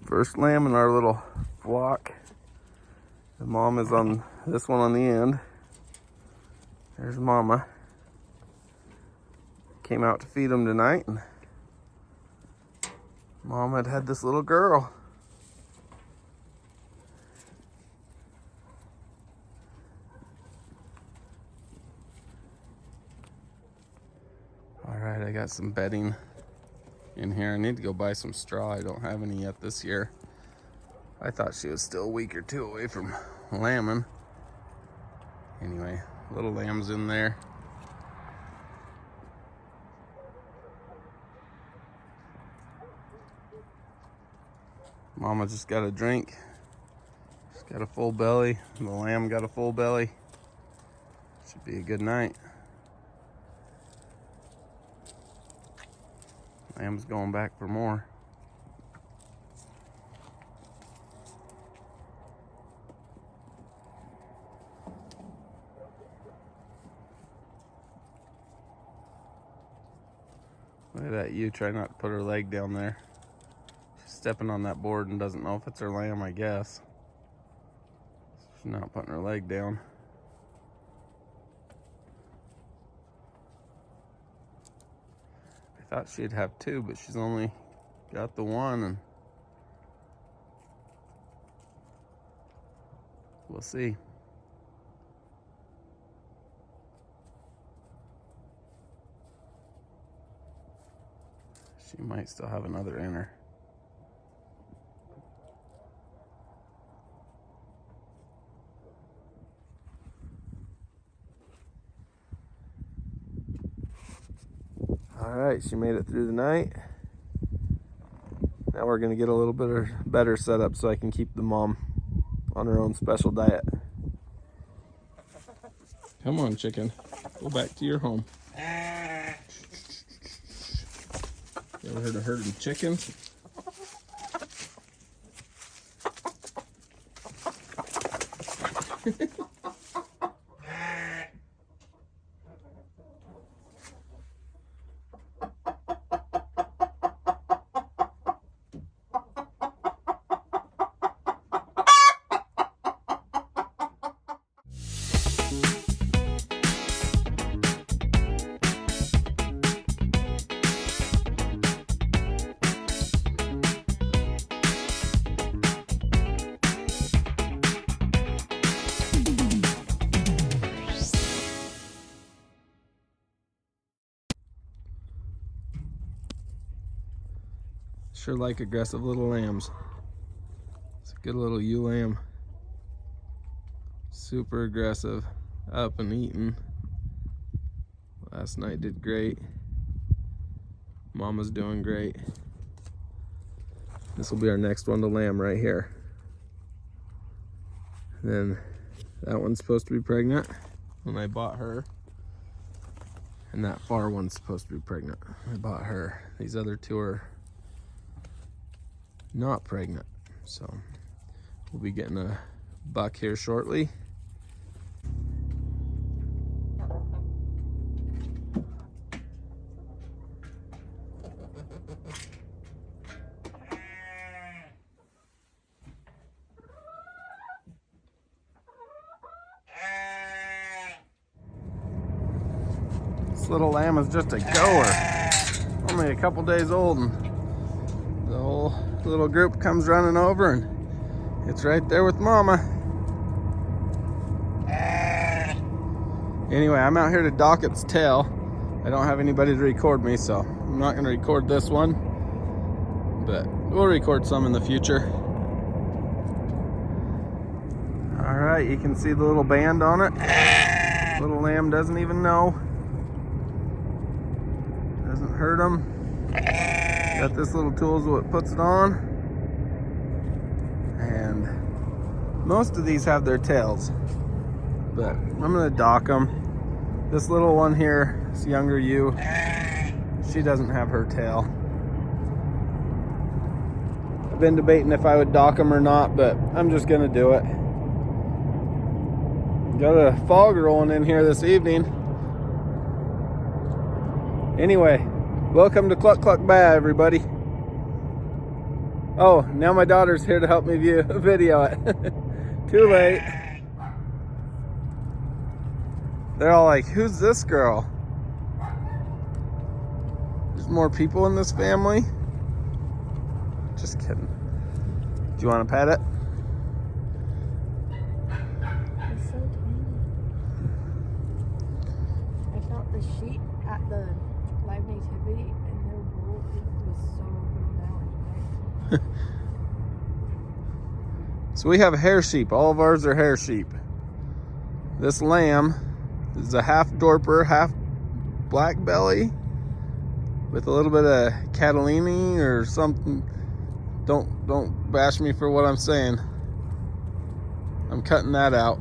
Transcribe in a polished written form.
First lamb in our little flock. The mom is on this one on the end. There's Mama. Came out to feed them tonight, and Mom had this little girl. All right, I got some bedding in here. I need to go buy some straw. I don't have any yet this year. I thought she was still a week or two away from lambing. Anyway, little lambs in there. Mama just got a drink. She's got a full belly. The lamb got a full belly. Should be a good night. Lamb's going back for more. Look at that ewe, try not to put her leg down there. She's stepping on that board and doesn't know if it's her lamb, I guess. She's not putting her leg down. I thought she'd have two, but she's only got the one, and we'll see. She might still have another in her. All right, she made it through the night. Now we're gonna get a little bit better setup so I can keep the mom on her own special diet. Come on, chicken. Go back to your home. You ever heard of herding chickens? Sure like aggressive little lambs. It's a good little ewe lamb. Super aggressive, up and eating. Last night did great. Mama's doing great. This will be our next one to lamb right here. Then that one's supposed to be pregnant when I bought her. And that far one's supposed to be pregnant. I bought her. These other two are not pregnant, so we'll be getting a buck here shortly. This little lamb is just a goer, only a couple days old, and the whole little group comes running over, and it's right there with Mama. Anyway, I'm out here to dock its tail. I don't have anybody to record me, so I'm not going to record this one, but we'll record some in the future. All right, you can see the little band on it. Little lamb doesn't even know. Doesn't hurt him. Got this little tool is what puts it on. And most of these have their tails, but I'm gonna dock them. This little one here, this younger ewe, she doesn't have her tail. I've been debating if I would dock them or not, but I'm just gonna do it. Got a fog rolling in here this evening. Anyway, welcome to Cluck Cluck Bah, everybody. Oh, now my daughter's here to help me video it. Too late. They're all like, who's this girl? There's more people in this family? Just kidding. Do you want to pet it? It's so tiny. I felt the sheep at the live nativity and their wool was so grown out. So we have hair sheep. All of ours are hair sheep. This lamb is a half Dorper, half black belly with a little bit of Catalini or something. Don't bash me for what I'm saying. I'm cutting that out.